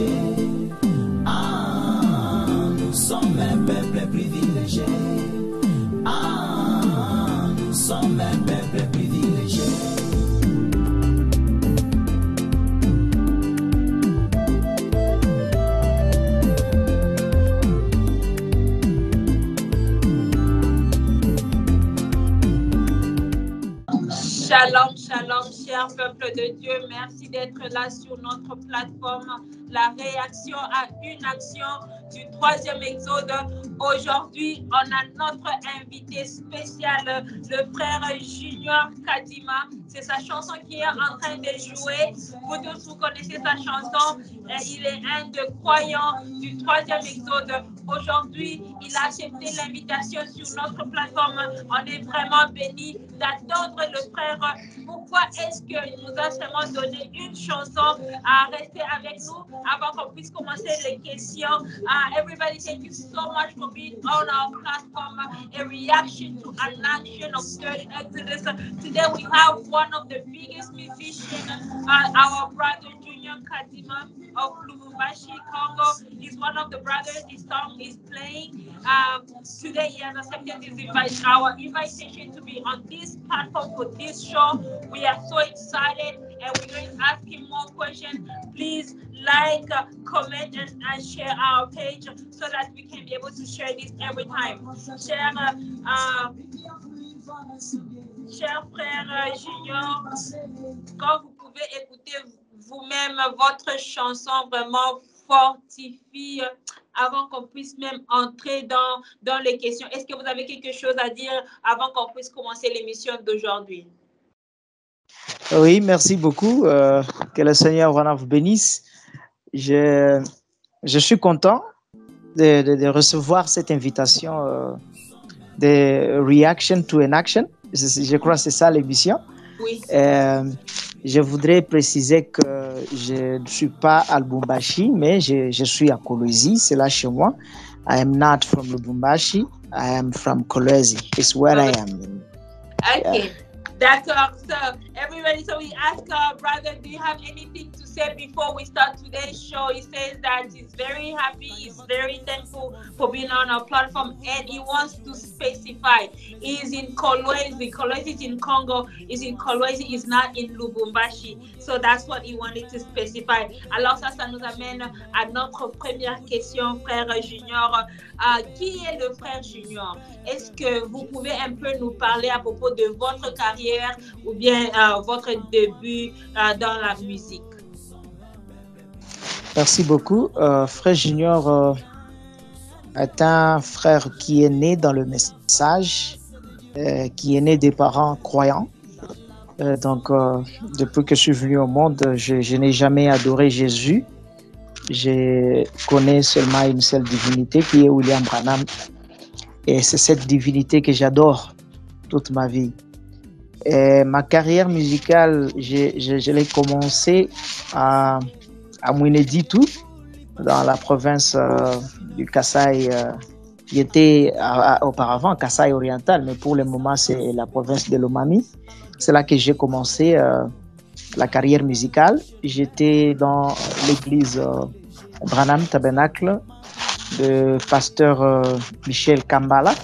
privilégié. Ah, nous sommes un peuple privilégié. Ah, nous sommes un peuple privilégié. Shalom, shalom, cher peuple de Dieu. Merci d'être là sur notre plateforme. La réaction à une action du 3e Exode. Aujourd'hui, on a notre invité spécial, le frère Junior Kadima. C'est sa chanson qui est en train de jouer. Vous tous, vous connaissez sa chanson. Il est un des croyants du 3e Exode. Aujourd'hui, il a accepté l'invitation sur notre plateforme. On est vraiment bénis d'attendre le frère. Pourquoi est-ce qu'il nous a seulement donné une chanson à rester avec nous avant qu'on puisse commencer les questions? Everybody, thank you so much for being on our platform. A reaction to an action of 3rd Exodus. Today we have one of the biggest musicians, our brother Junior Kadima of Lubumbashi, Congo. He's one of the brothers. His song is playing. Today he has accepted our invitation to be on this platform for this show. We are so excited and we're going to ask him more questions. Please like, comment, and share our page so that we can be able to share this every time. Cher frère Junior, quand vous pouvez écouter vous-même votre chanson vraiment fortifie avant qu'on puisse même entrer dans les questions. Est-ce que vous avez quelque chose à dire avant qu'on puisse commencer l'émission d'aujourd'hui? Oui, merci beaucoup. Que le Seigneur vraiment vous bénisse. Je suis content de recevoir cette invitation de Reaction to an Action. Je crois que c'est ça l'émission. Oui. Je voudrais préciser que je ne suis pas à Lubumbashi, mais je suis à Kolwezi, c'est là chez moi. I am not from Lubumbashi, I am from Kolwezi. It's where I am. Okay. Yeah. D'accord. So, everybody, so we ask our brother, do you have anything to say before we start today's show? He says that he's very happy, he's very thankful for being on our platform, and he wants to specify. He's in Kolwezi. Kolwezi is in Congo. He's in Kolwezi, he's not in Lubumbashi. So that's what he wanted to specify. Alors ça nous amène à notre première question, frère Junior. Qui est le frère Junior? Est-ce que vous pouvez un peu nous parler à propos de votre carrière ou bien votre début dans la musique? Merci beaucoup. Frère Junior est un frère qui est né dans le message, qui est né des parents croyants. Donc, depuis que je suis venu au monde, je n'ai jamais adoré Jésus. Je connais seulement une seule divinité qui est William Branham. Et c'est cette divinité que j'adore toute ma vie. Et ma carrière musicale, je l'ai commencé à Mweneditu, dans la province du Kasaï, qui était auparavant Kasaï oriental, mais pour le moment, c'est la province de Lomami. C'est là que j'ai commencé la carrière musicale. J'étais dans l'église Branham Tabernacle de pasteur Michel Kambala.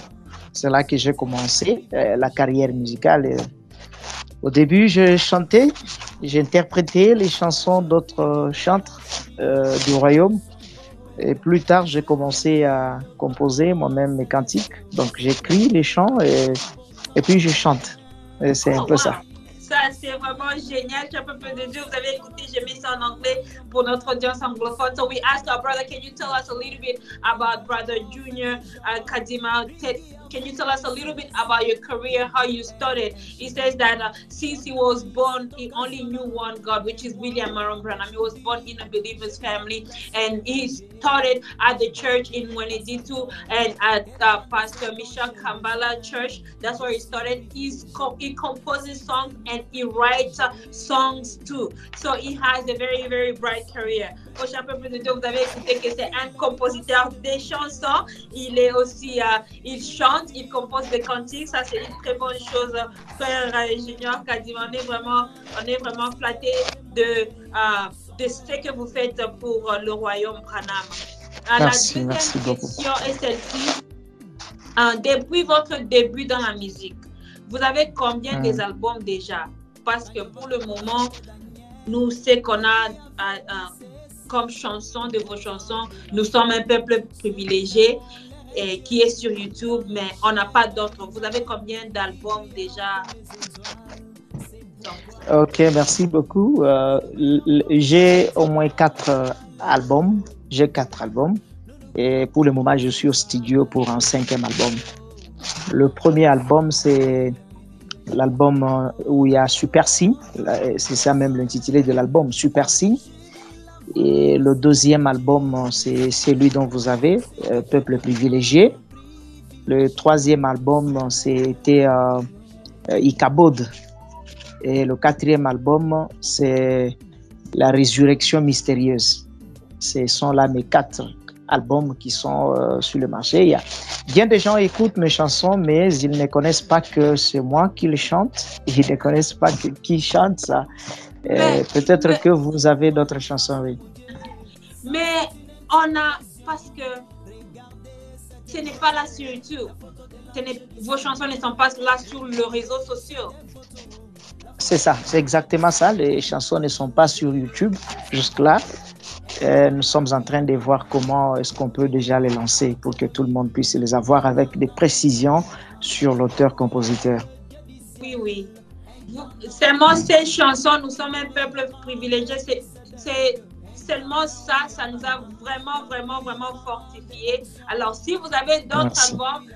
C'est là que j'ai commencé la carrière musicale. Au début, je chantais, j'interprétais les chansons d'autres chantres du royaume. Et plus tard, j'ai commencé à composer moi-même mes cantiques. Donc, j'écris les chants et puis je chante. Et c'est un peu ça. Ça, c'est vraiment génial. Cher peuple de Dieu, vous avez écouté, j'ai mis ça en anglais pour notre audience anglophone. So we asked our brother, can you tell us a little bit about Brother Junior Kadima? Can you tell us a little bit about your career, how you started? He says that since he was born, he only knew one God, which is William Marion Branham. He was born in a believer's family, and he started at the church in Mweneditu and at Pastor Michel Kambala Church. That's where he started. He composes songs and he writes songs too. So he has a very, very bright career. Au cher peuple de Dieu, vous avez écouté que c'est un compositeur des chansons. Il est aussi, il chante, il compose des cantiques. Ça, c'est une très bonne chose, frère Junior Kadima. On est vraiment flattés de ce que vous faites pour le Royaume Branham. Merci, la merci deuxième beaucoup. question est celle-ci. Depuis votre début dans la musique, vous avez combien des albums déjà? Parce que pour le moment, nous, ce qu'on a comme chanson de vos chansons, nous sommes un peuple privilégié qui est sur YouTube, mais on n'a pas d'autres. Vous avez combien d'albums déjà? Ok, merci beaucoup. J'ai au moins 4 albums. J'ai 4 albums. Et pour le moment, je suis au studio pour un 5e album. Le premier album, c'est l'album où il y a Super C. C'est ça même l'intitulé de l'album, Super C. Et le deuxième album, c'est celui dont vous avez, Peuple privilégié. Le troisième album, c'était Ikabod. Et le 4e album, c'est La Résurrection mystérieuse. Ce sont là mes 4 albums qui sont sur le marché. Il y a bien des gens écoutent mes chansons, mais ils ne connaissent pas que c'est moi qui les chante. Ils ne connaissent pas qui chante ça. Peut-être que vous avez d'autres chansons, oui. Mais on a, parce que ce n'est pas là sur YouTube. Vos chansons ne sont pas là sur les réseaux sociaux. C'est ça, c'est exactement ça. Les chansons ne sont pas sur YouTube jusque-là. Nous sommes en train de voir comment est-ce qu'on peut déjà les lancer pour que tout le monde puisse les avoir avec des précisions sur l'auteur-compositeur. Oui, oui. Seulement ces chansons, nous sommes un peuple privilégié. C'est seulement ça, ça nous a vraiment, vraiment, vraiment fortifié. Alors, si vous avez d'autres albums,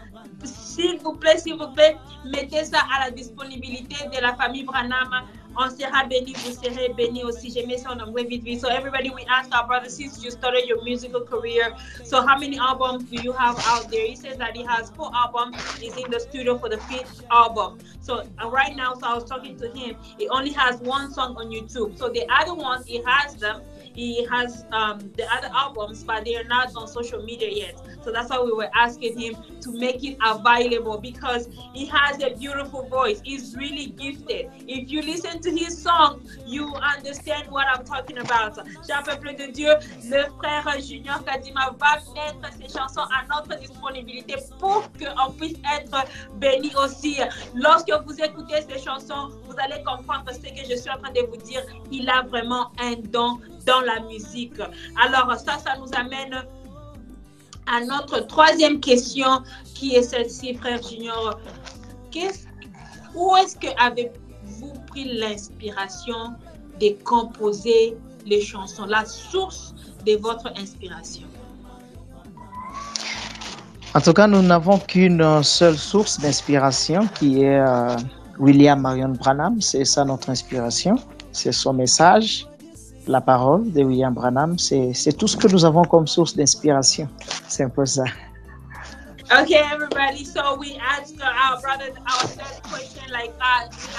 s'il vous plaît, mettez ça à la disponibilité de la famille Branham. On sera béni, vous serez béni aussi. J'ai mis ça en anglais vite vite. So everybody, we ask our brother, since you started your musical career, so how many albums do you have out there? He says that he has 4 albums. He's in the studio for the 5th album. So right now, so I was talking to him. He only has 1 song on YouTube. So the other ones, he has them. He has the other albums, but they are not on social media yet. So that's why we were asking him to make it available, because he has a beautiful voice. He's really gifted. If you listen to his song, you understand what I'm talking about. Cher peuple de Dieu, le frère Junior Kadima va mettre ses chansons à notre disponibilité pour qu'on puisse être béni aussi. Lorsque vous écoutez ces chansons, vous allez comprendre ce que je suis en train de vous dire. Il a vraiment un don dans la musique. Alors ça nous amène à notre 3e question, qui est celle-ci, frère Junior. Où est-ce que avez-vous pris l'inspiration de composer les chansons, la source de votre inspiration? En tout cas, nous n'avons qu'une seule source d'inspiration qui est William Marion Branham. C'est ça notre inspiration. C'est son message. La parole de William Branham, c'est tout ce que nous avons comme source d'inspiration. C'est un peu ça. Okay, everybody. So we asked our brother our third question, like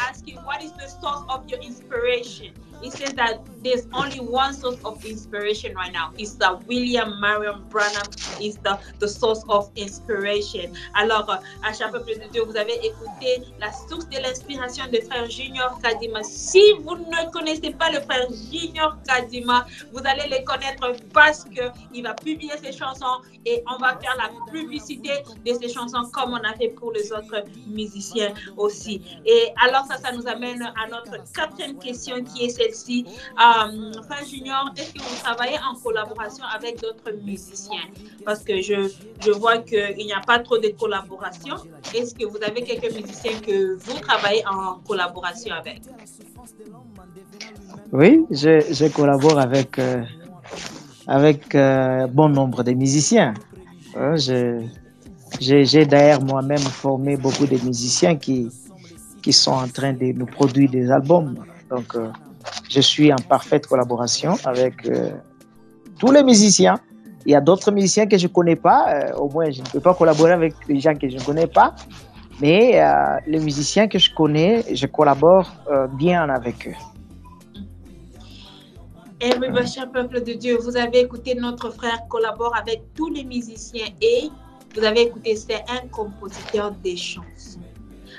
asking, what is the source of your inspiration? He says that there's only one source of inspiration right now. It's the William Marion Branham is the source of inspiration. Alors, à chaque peuple de Dieu, vous avez écouté la source de l'inspiration de frère Junior Kadima. Si vous ne connaissez pas le frère Junior Kadima, vous allez le connaître parce qu'il va publier ses chansons et on va faire la publicité de ces chansons comme on a fait pour les autres musiciens aussi. Et alors ça nous amène à notre 4e question, qui est celle-ci. Frère Junior, est-ce que vous travaillez en collaboration avec d'autres musiciens? Parce que je vois qu'il n'y a pas trop de collaboration. Est-ce que vous avez quelques musiciens que vous travaillez en collaboration avec? Oui, je collabore avec bon nombre de musiciens. J'ai d'ailleurs moi-même formé beaucoup de musiciens qui sont en train de nous produire des albums. Donc, je suis en parfaite collaboration avec tous les musiciens. Il y a d'autres musiciens que je ne connais pas. Au moins, je ne peux pas collaborer avec les gens que je ne connais pas. Mais les musiciens que je connais, je collabore bien avec eux. Everybody, cher peuple de Dieu, vous avez écouté notre frère collabore avec tous les musiciens et vous avez écouté, c'est un compositeur des chansons.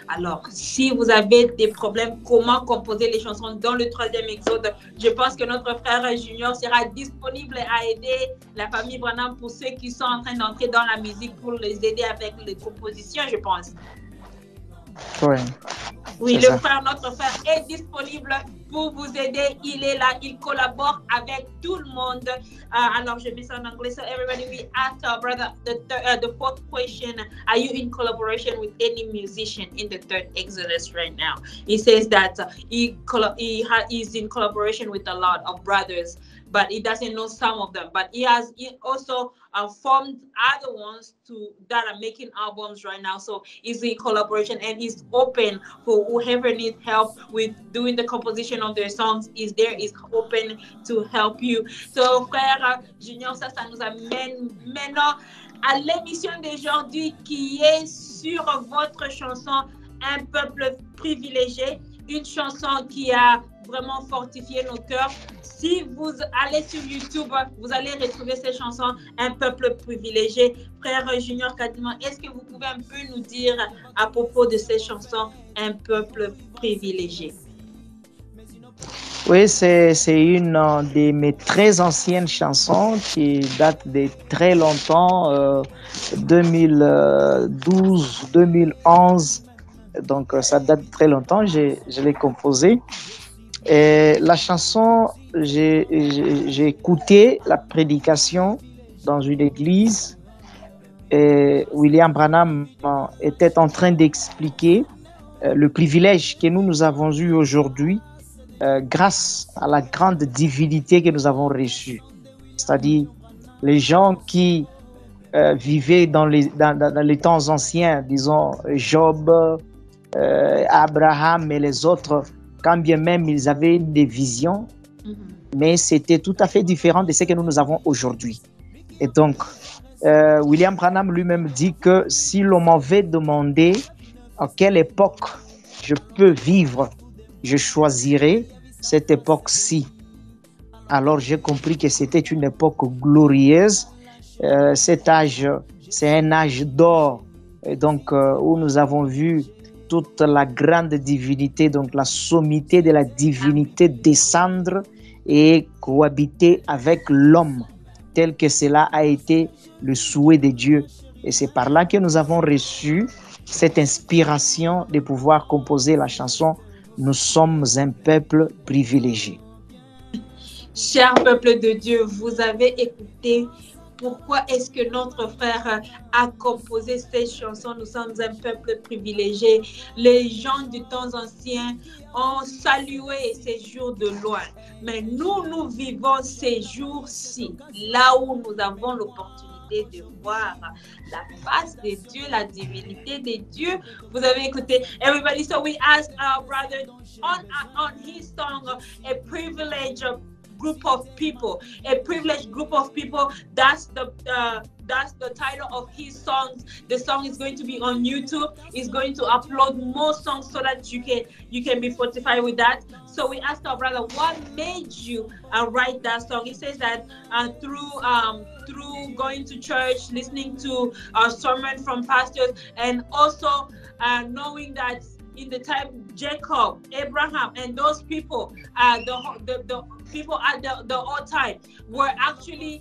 Alors, si vous avez des problèmes, comment composer les chansons dans le 3e exode, je pense que notre frère Junior sera disponible à aider la famille Branham pour ceux qui sont en train d'entrer dans la musique, pour les aider avec les compositions, je pense. Oui. Oui, notre frère est disponible pour vous aider. Il est là, il collabore avec tout le monde. Alors, je mets ça en anglais. So, everybody, we ask our brother the 4th question. Are you in collaboration with any musician in the 3rd Exodus right now? He says that he is in collaboration with a lot of brothers, but he doesn't know some of them. But he also formed other ones that are making albums right now. So he's in collaboration and he's open for whoever needs help with doing the composition of their songs. Is open to help you. So frère Junior, ça nous amène maintenant à l'émission d'aujourd'hui qui est sur votre chanson Un peuple privilégié, une chanson qui a vraiment fortifié nos cœurs. Si vous allez sur YouTube, vous allez retrouver ces chansons Un peuple privilégié. Frère Junior Kadima, est-ce que vous pouvez un peu nous dire à propos de ces chansons Un peuple privilégié? Oui, c'est une de mes très anciennes chansons qui date de très longtemps, 2012, 2011. Donc, ça date de très longtemps. Je l'ai composée. Et la chanson, j'ai écouté la prédication dans une église. Et William Branham était en train d'expliquer le privilège que nous avons eu aujourd'hui grâce à la grande divinité que nous avons reçue. C'est-à-dire les gens qui vivaient dans les temps anciens, disons Job, Abraham et les autres, quand bien même ils avaient des visions, mais c'était tout à fait différent de ce que nous avons aujourd'hui. Et donc, William Branham lui-même dit que si l'on m'avait demandé à quelle époque je peux vivre, je choisirais cette époque-ci. Alors j'ai compris que c'était une époque glorieuse. Cet âge, c'est un âge d'or, et donc où nous avons vu toute la grande divinité, donc la sommité de la divinité descendre et cohabiter avec l'homme, tel que cela a été le souhait de Dieu. Et c'est par là que nous avons reçu cette inspiration de pouvoir composer la chanson « Nous sommes un peuple privilégié ». Cher peuple de Dieu, vous avez écouté pourquoi est-ce que notre frère a composé cette chanson. Nous sommes un peuple privilégié. Les gens du temps ancien ont salué ces jours de loin. Mais nous vivons ces jours-ci, là où nous avons l'opportunité de voir la face de Dieu, la divinité de Dieu. Vous avez écouté. Everybody, so we asked our brother on his song, a privilege group of people, a privileged group of people. That's the title of his songs. The song is going to be on YouTube. He's going to upload more songs so that you can be fortified with that. So we asked our brother, what made you write that song? He says that through going to church, listening to a sermon from pastors, and also knowing that in the time Jacob, Abraham, and those people, the people at the old time were actually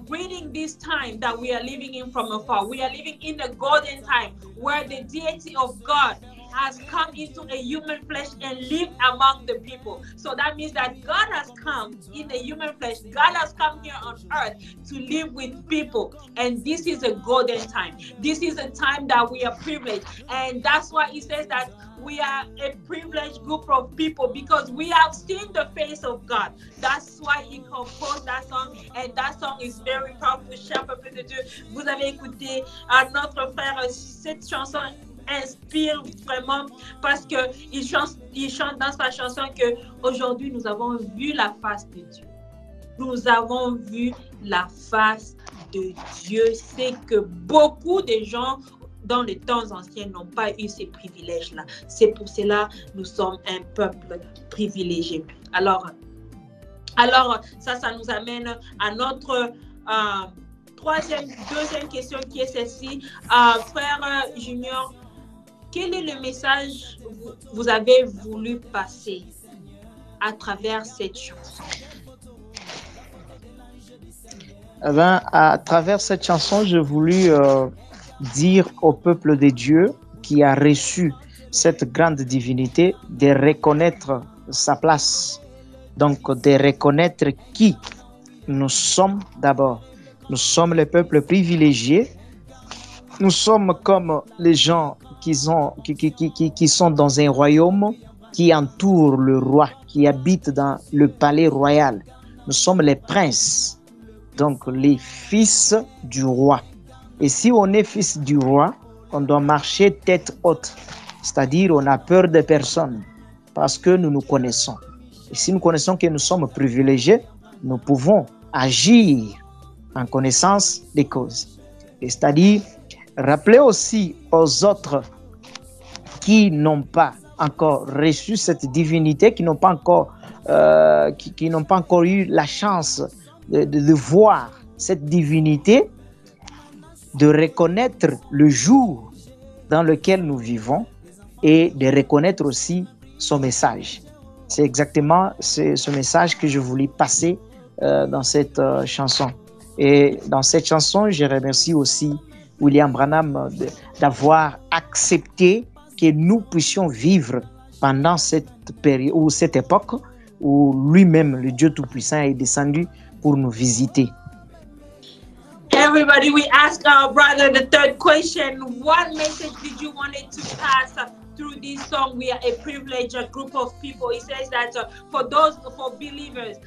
greeting this time that we are living in from afar. We are living in the golden time where the deity of God has come into a human flesh and lived among the people. So that means that God has come in a human flesh. God has come here on earth to live with people. And this is a golden time. This is a time that we are privileged. And that's why he says that we are a privileged group of people because we have seen the face of God. That's why he composed that song. And that song is very powerful. Cher peuple de Dieu, vous avez écouté notre frère, cette chanson inspire vraiment parce que il chante dans sa chanson que aujourd'hui nous avons vu la face de Dieu. Nous avons vu la face de Dieu. C'est que beaucoup de gens dans les temps anciens n'ont pas eu ces privilèges-là. C'est pour cela que nous sommes un peuple privilégié. Alors ça nous amène à notre deuxième question qui est celle-ci. Frère Junior, quel est le message que vous avez voulu passer à travers cette chanson? Eh ben, à travers cette chanson, j'ai voulu dire au peuple de Dieu qui a reçu cette grande divinité de reconnaître sa place. Donc, de reconnaître qui nous sommes d'abord. Nous sommes le peuple privilégié. Nous sommes comme les gens qui sont dans un royaume qui entoure le roi, qui habite dans le palais royal. Nous sommes les princes, donc les fils du roi. Et si on est fils du roi, on doit marcher tête haute, c'est-à-dire on a peur de personne parce que nous nous connaissons. Et si nous connaissons que nous sommes privilégiés, nous pouvons agir en connaissance des causes. C'est-à-dire rappeler aussi aux autres qui n'ont pas encore reçu cette divinité, qui n'ont pas encore eu la chance de voir cette divinité, de reconnaître le jour dans lequel nous vivons et de reconnaître aussi son message. C'est exactement ce message que je voulais passer dans cette chanson. Et dans cette chanson, je remercie aussi William Branham d'avoir accepté que nous puissions vivre pendant cette période ou cette époque où lui-même, le Dieu Tout-Puissant, est descendu pour nous visiter. Everybody, we ask our brother the third question. What message did you want to pass through this song? We are a privileged group of people. He says that for believers,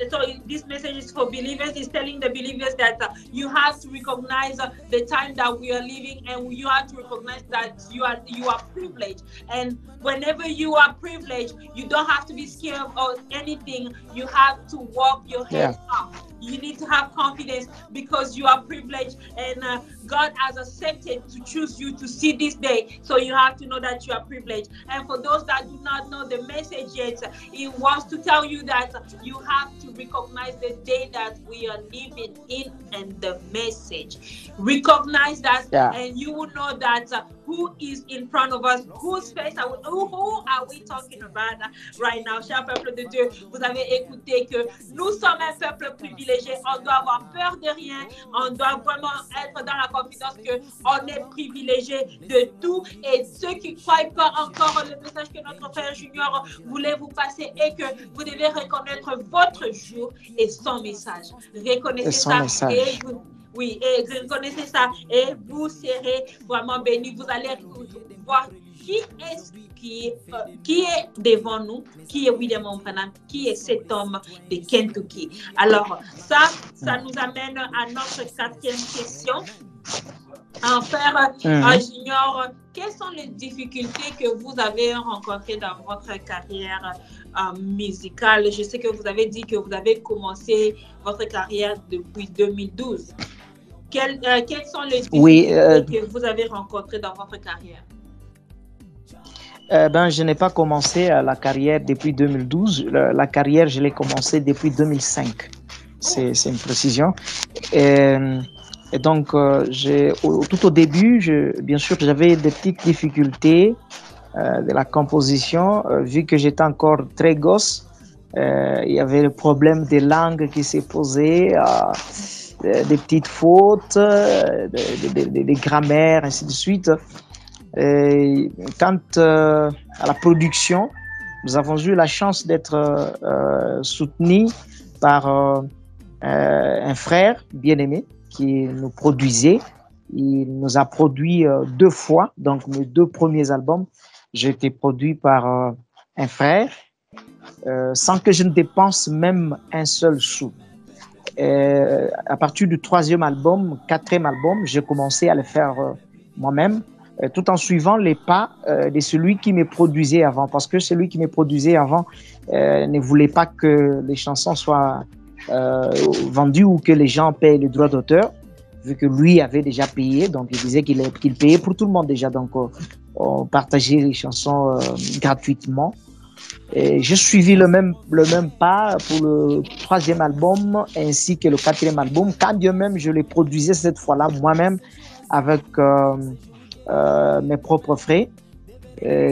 so this message is for believers. He's telling the believers that you have to recognize the time that we are living, and you have to recognize that you are privileged. And whenever you are privileged, you don't have to be scared of anything. You have to walk your head up. You need to have confidence because you are privileged, and God has accepted to choose you to see this day. So you have to know that you are privileged. And for those that do not know the message yet, He wants to tell you that you have to recognize the day that we are living in and the message. Recognize that, and you will know that who is in front of us, whose face who are we talking about right now. Cher peuple de Dieu, vous avez écouté que nous sommes un peuple privilégié. On doit avoir peur de rien. On doit vraiment être dans la confidence qu'on est privilégié de tout. Et ceux qui ne croient pas encore le message que notre frère Junior voulait vous passer est que vous devez reconnaître votre jour et son message. Reconnaissez ça. Et vous, oui, et reconnaissez ça et vous serez vraiment bénis. Vous allez voir qui est devant nous, qui est William Branham, qui est cet homme de Kentucky. Alors, ça nous amène à notre quatrième question. Frère Junior, quelles sont les difficultés que vous avez rencontrées dans votre carrière musicale? Je sais que vous avez dit que vous avez commencé votre carrière depuis 2012. Quelles sont les difficultés que vous avez rencontrées dans votre carrière? Je n'ai pas commencé la carrière depuis 2012. La carrière, je l'ai commencée depuis 2005. C'est une précision. Et donc, tout au début, bien sûr, j'avais des petites difficultés de la composition. Vu que j'étais encore très gosse, il y avait le problème des langues qui s'est posé, des petites fautes, des grammaires, ainsi de suite. Et quant à la production, nous avons eu la chance d'être soutenus par un frère bien-aimé qui nous produisait. Il nous a produit 2 fois, donc mes 2 premiers albums, j'ai été produit par un frère sans que je ne dépense même un seul sou. À partir du 3e album, 4e album, j'ai commencé à le faire moi-même, tout en suivant les pas de celui qui me produisait avant, parce que celui qui me produisait avant ne voulait pas que les chansons soient vendues ou que les gens payent le droit d'auteur, vu que lui avait déjà payé, donc il disait qu'il payait pour tout le monde déjà, donc on partageait les chansons gratuitement. Et j'ai suivi le même pas pour le 3e album ainsi que le 4e album, quand bien même je les produisais cette fois-là moi-même avec mes propres frais.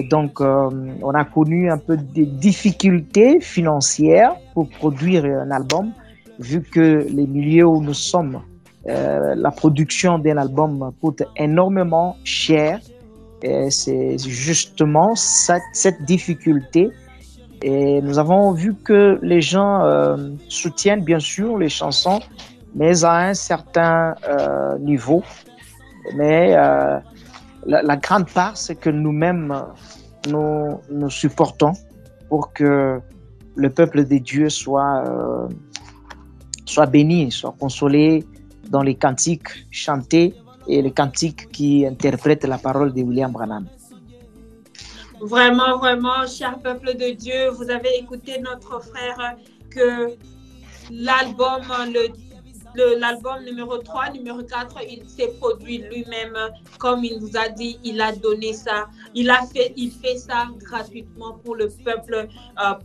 Donc, on a connu un peu des difficultés financières pour produire un album, vu que les milieux où nous sommes, la production d'un album coûte énormément cher. Et c'est justement cette difficulté. Et nous avons vu que les gens soutiennent bien sûr les chansons, mais à un certain niveau. Mais la grande part, c'est que nous-mêmes, nous supportons pour que le peuple de Dieu soit béni, soit consolé dans les cantiques chantés et les cantiques qui interprètent la parole de William Branham. Vraiment, vraiment, cher peuple de Dieu, vous avez écouté notre frère que l'album, l'album numéro 3, numéro 4, il s'est produit lui-même. Comme il nous a dit, il a donné ça. Il fait ça gratuitement pour le peuple,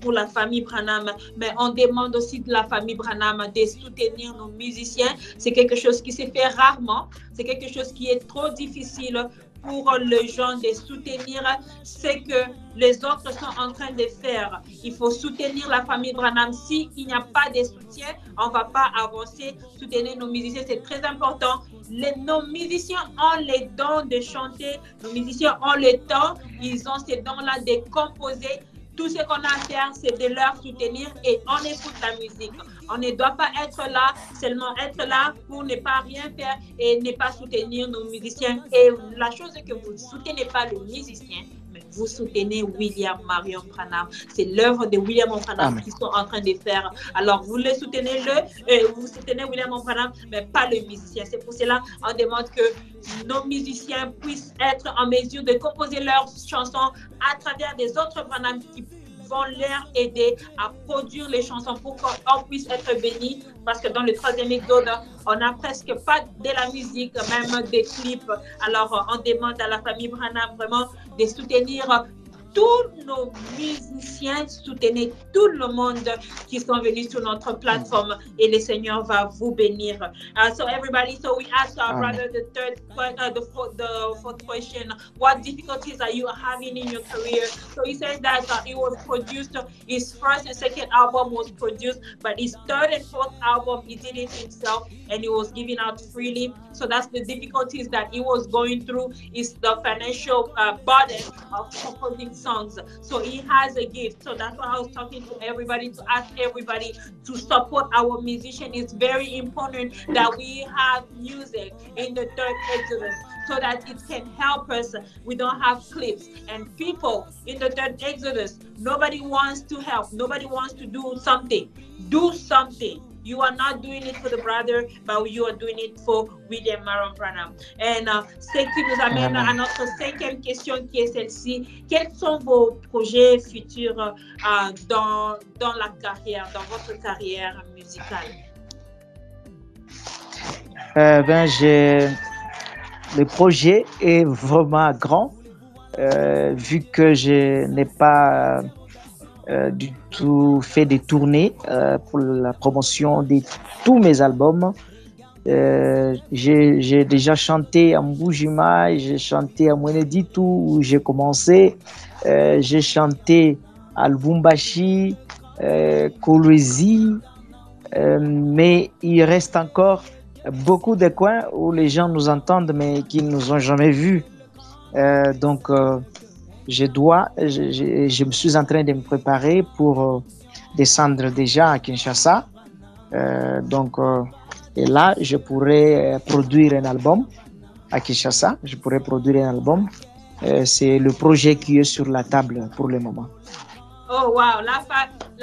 pour la famille Branham. Mais on demande aussi de la famille Branham de soutenir nos musiciens. C'est quelque chose qui se fait rarement. C'est quelque chose qui est trop difficile pour les gens de soutenir ce que les autres sont en train de faire. Il faut soutenir la famille Branham. S'il n'y a pas de soutien, on ne va pas avancer. Soutenir nos musiciens, c'est très important. Nos musiciens ont les dons de chanter. Nos musiciens ont le temps. Ils ont ces dons-là de composer. Tout ce qu'on a à faire, c'est de leur soutenir et on écoute la musique. On ne doit pas être là, seulement être là pour ne pas rien faire et ne pas soutenir nos musiciens. Et la chose est que vous ne soutenez pas le musicien, mais vous soutenez William Marion Branham. C'est l'œuvre de William Branham qu'ils sont en train de faire. Alors, vous le soutenez, vous soutenez William Branham, mais pas le musicien. C'est pour cela qu'on demande que nos musiciens puissent être en mesure de composer leurs chansons à travers des autres Branham qui vont leur aider à produire les chansons pour qu'on puisse être bénis. Parce que dans le 3e exode, on n'a presque pas de la musique, même des clips. Alors, on demande à la famille Branham vraiment de soutenir tous nos musiciens, soutenez tout le monde qui sont venus sur notre plateforme et le Seigneur va vous bénir. So everybody, so we asked our brother the fourth question, what difficulties are you having in your career? So he said that it was produced, his first and second album was produced, but his third and fourth album, he did it himself and it was given out freely. So that's the difficulties that he was going through, is the financial burden of composing songs. So he has a gift. So that's why I was talking to everybody, to ask everybody to support our musician. It's very important that we have music in the third Exodus so that it can help us. We don't have clips. And people in the third Exodus, nobody wants to help. Nobody wants to do something. Do something. You are not doing it for the brother, but you are doing it for William Marion Branham. Et ce qui nous amène à notre 5e question qui est celle-ci. Quels sont vos projets futurs dans la carrière, dans votre carrière musicale? Le projet est vraiment grand, vu que je n'ai pas du tout fait des tournées pour la promotion de tous mes albums. J'ai déjà chanté à Mbujima, j'ai chanté à Mweneditu où j'ai commencé, j'ai chanté à Lubumbashi, Kolwezi, mais il reste encore beaucoup de coins où les gens nous entendent mais qui ne nous ont jamais vus. Donc, je me suis en train de me préparer pour descendre déjà à Kinshasa. Et là, je pourrais produire un album à Kinshasa. Je pourrais produire un album. C'est le projet qui est sur la table pour le moment. Oh wow, la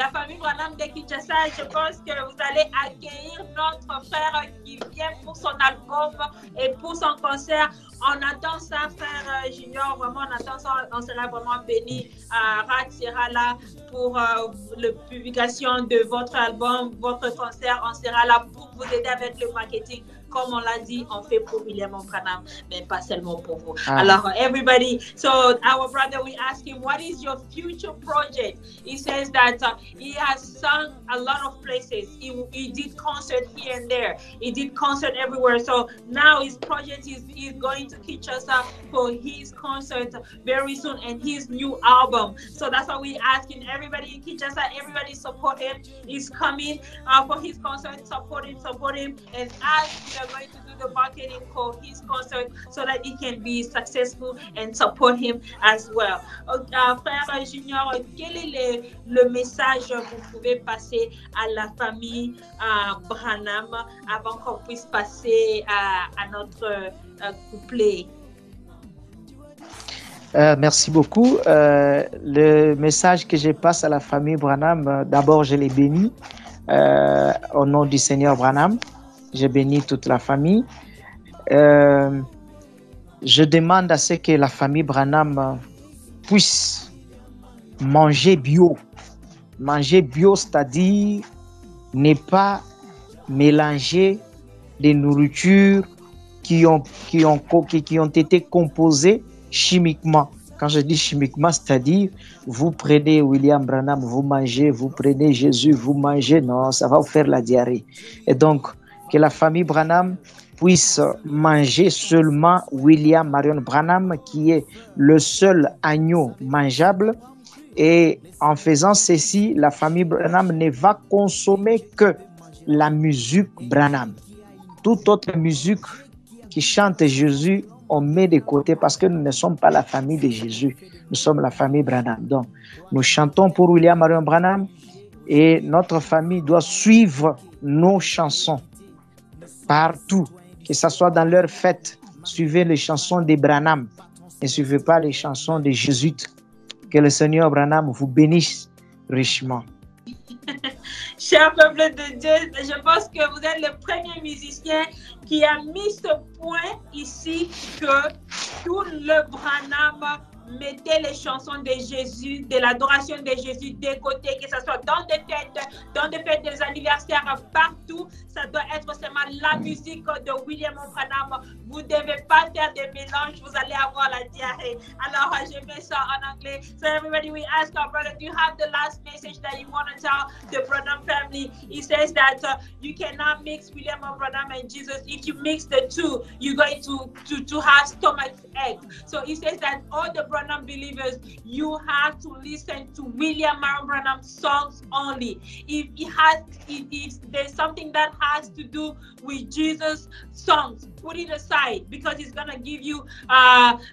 famille Branham de Kinshasa, je pense que vous allez accueillir notre frère qui vient pour son album et pour son concert. On attend ça, frère Junior, vraiment on attend ça, on sera vraiment béni. Rat sera là pour la publication de votre album, votre concert, on sera là pour vous aider avec le marketing. comme on l'a dit, on fait pour William Branham, mais pas seulement pour vous. Ah. Alors, everybody, so our brother, we ask him, what is your future project? He says that he has sung a lot of places. He did concert here and there. He did concert everywhere. So now his project is going to Kinshasa for his concert very soon and his new album. So that's why we asking everybody in Kinshasa, everybody support him. He's coming for his concert, support him. And as we are going to do the marketing for his concert so that he can be successful and support him as well. Frère Junior, quel est le message que vous pouvez passer à la famille Branham avant qu'on puisse passer à notre couplet? Merci beaucoup. Le message que je passe à la famille Branham, d'abord je les bénis au nom du Seigneur Branham. Je bénis toute la famille. Je demande à ce que la famille Branham puisse manger bio. Manger bio, c'est-à-dire ne pas mélanger des nourritures qui ont été composées chimiquement. Quand je dis chimiquement, c'est-à-dire vous prenez William Branham, vous mangez, vous prenez Jésus, vous mangez, non, ça va vous faire la diarrhée. Et donc, que la famille Branham puisse manger seulement William Marion Branham, qui est le seul agneau mangeable. Et en faisant ceci, la famille Branham ne va consommer que la musique Branham. Toute autre musique qui chante Jésus, on met de côté parce que nous ne sommes pas la famille de Jésus. Nous sommes la famille Branham. Donc, nous chantons pour William Marion Branham et notre famille doit suivre nos chansons partout, que ce soit dans leur fête. Suivez les chansons des Branham. Ne suivez pas les chansons des jésuites. Que le Seigneur Branham vous bénisse richement. Cher peuple de Dieu, je pense que vous êtes le premier musicien qui a mis ce point ici que tout le Branham mettait les chansons de Jésus, de l'adoration de Jésus de côté, que ce soit dans des fêtes, des anniversaires, partout. Ça doit être seulement la musique de William Branham. Vous ne devez pas faire des mélanges, vous allez avoir la diarrhée. Alors, je mets ça en anglais. So everybody, we ask our brother, do you have the last message that you want to tell the Branham family? He says that you cannot mix William Branham and Jesus. If you mix the two, you're going to have stomach ache. So he says that all the Branham believers, you have to listen to William Marion Branham songs only. If there's something that has to do with Jesus songs, put it aside because it's gonna give you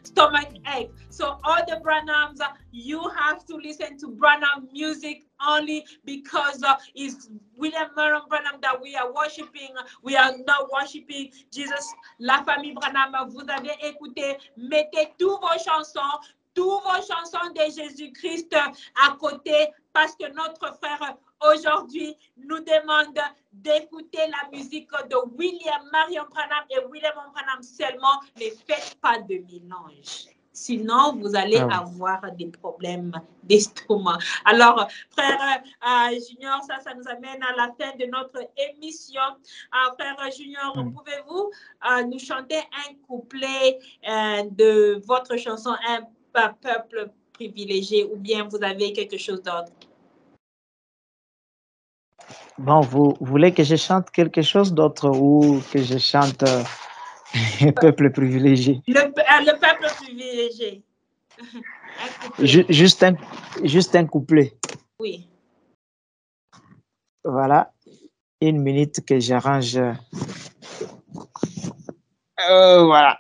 stomach ache. So all the Branhams, you have to listen to Branham music only because it's William Marion Branham that we are worshiping. We are not worshiping Jesus. La famille Branham, vous avez écouté, mettez tous vos chansons de Jésus-Christ à côté parce que notre frère aujourd'hui nous demande d'écouter la musique de William Marion Branham et William Branham seulement. Ne faites pas de mélange. Sinon, vous allez avoir des problèmes d'estomac. Alors, frère Junior, ça nous amène à la fin de notre émission. Frère Junior, pouvez-vous nous chanter un couplet de votre chanson, Un peuple privilégié, ou bien vous avez quelque chose d'autre? Bon, vous voulez que je chante quelque chose d'autre ou que je chante peuple privilégié? Le peuple privilégié. Juste un couplet. Oui. Voilà. Une minute que j'arrange. Voilà.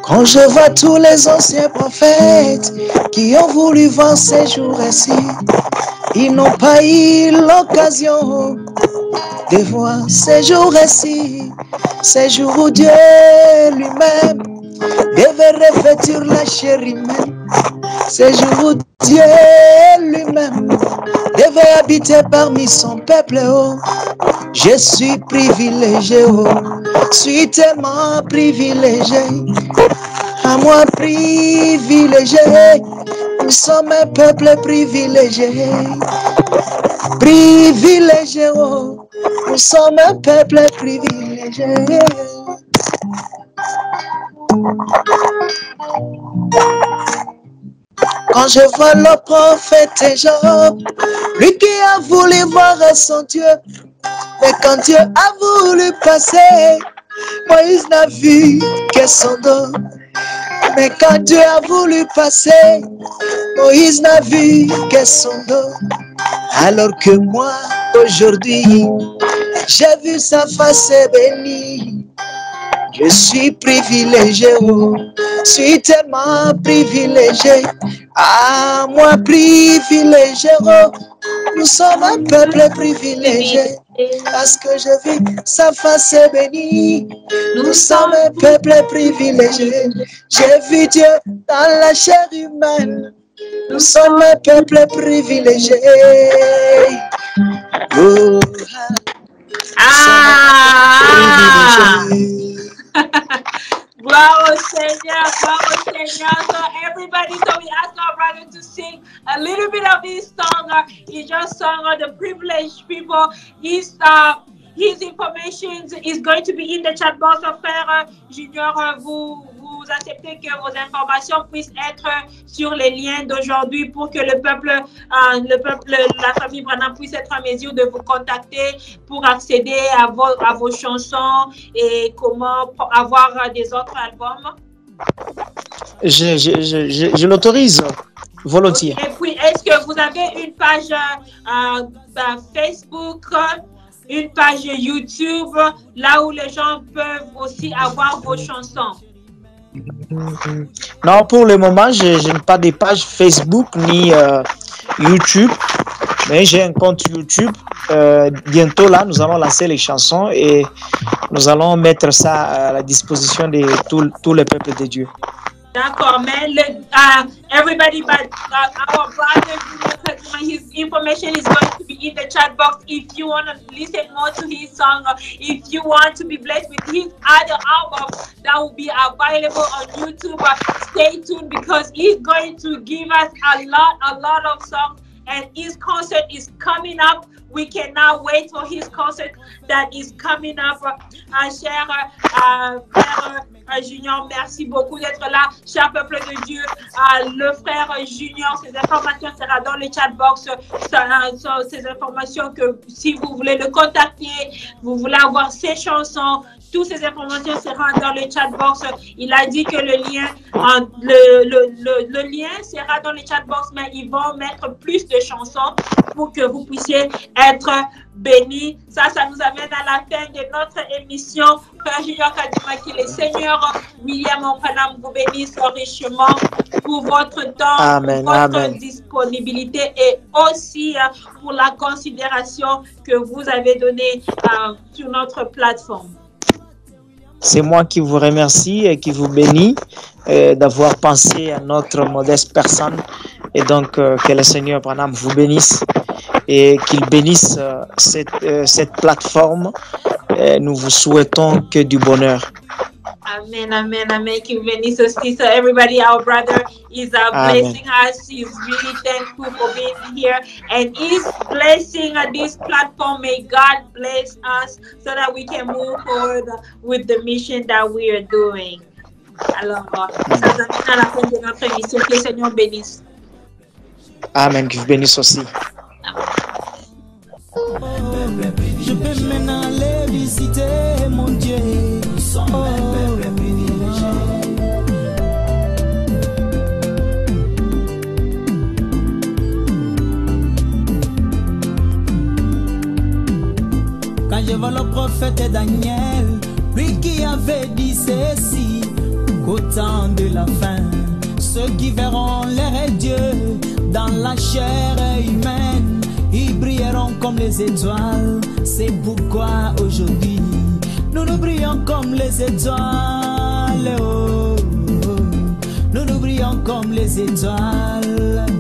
Quand je vois tous les anciens prophètes qui ont voulu voir ces jours-ci, ils n'ont pas eu l'occasion de voir ces jours-ci, ces jours où Dieu lui-même devait revêtir la chair humaine. Ces jours où Dieu lui-même devait habiter parmi son peuple. Oh, je suis privilégié, oh, je suis tellement privilégié. À moi privilégié, nous sommes un peuple privilégié. Privilégié, oh, nous sommes un peuple privilégié. Quand je vois le prophète Job, lui qui a voulu voir son Dieu, mais quand Dieu a voulu passer, Moïse n'a vu que son dos. Mais quand Dieu a voulu passer, Moïse n'a vu que son dos. Alors que moi, aujourd'hui, j'ai vu sa face bénie. Je suis privilégié, oh, je suis tellement privilégié. Ah, moi privilégié, oh, nous sommes un peuple privilégié. Parce que je vis sa face bénie. Nous sommes un peuple privilégié. J'ai vu Dieu dans la chair humaine. Nous sommes un peuple privilégié. Oh, Gloire au Seigneur, gloire au Seigneur. So everybody, so we ask our brother to sing a little bit of his song. He just sung the privileged people. His information is going to be in the chat box. Frère Junior, vous acceptez que vos informations puissent être sur les liens d'aujourd'hui pour que le peuple, la famille Branham puisse être en mesure de vous contacter pour accéder à vos chansons et comment avoir des autres albums? Je l'autorise volontiers. Et puis, est-ce que vous avez une page Facebook, une page YouTube, là où les gens peuvent aussi avoir vos chansons? Non, pour le moment, je n'ai pas de page Facebook ni YouTube, mais j'ai un compte YouTube. Bientôt, là, nous allons lancer les chansons et nous allons mettre ça à la disposition de tout le peuple de Dieu. D'accord, mais everybody but our brother, his information is going to be in the chat box. If you want to listen more to his song, if you want to be blessed with his other album that will be available on YouTube, stay tuned because he's going to give us a lot of songs, and his concert is coming up. We cannot wait for his concert that is coming up. Cher frère Junior, merci beaucoup d'être là. Cher peuple de Dieu, le frère Junior, ces informations seront dans le chat box. Ces informations que si vous voulez le contacter, vous voulez avoir ses chansons, toutes ces informations seront dans le chat box. Il a dit que le lien sera dans le chat box, mais ils vont mettre plus de chansons pour que vous puissiez être bénis. Ça nous amène à la fin de notre émission. Frère Junior Kadima, que le Seigneur William Branham vous bénisse richement pour votre temps, amen, pour votre amen. disponibilité et aussi pour la considération que vous avez donnée sur notre plateforme. C'est moi qui vous remercie et qui vous bénis d'avoir pensé à notre modeste personne. Et donc, que le Seigneur Branham vous bénisse et qu'il bénisse cette plateforme. Nous vous souhaitons que du bonheur. Amen, amen, amen. Qu'il bénisse aussi. So everybody, our brother is blessing us. He's really thankful for being here. And he's blessing this platform. May God bless us so that we can move forward with the mission that we are doing. Alors, ça nous amène à la fin de notre émission. Que le Seigneur bénisse. Amen. Que vous bénisse aussi. Je peux maintenant aller visiter mon Dieu. Nous sommes un peuple privilégié. Quand je vois le prophète Daniel, lui qui avait dit ceci, qu'au temps de la fin, ceux qui verront leur Dieu dans la chair humaine, ils brilleront comme les étoiles. C'est pourquoi aujourd'hui nous brillons comme les étoiles. Oh. comme les étoiles.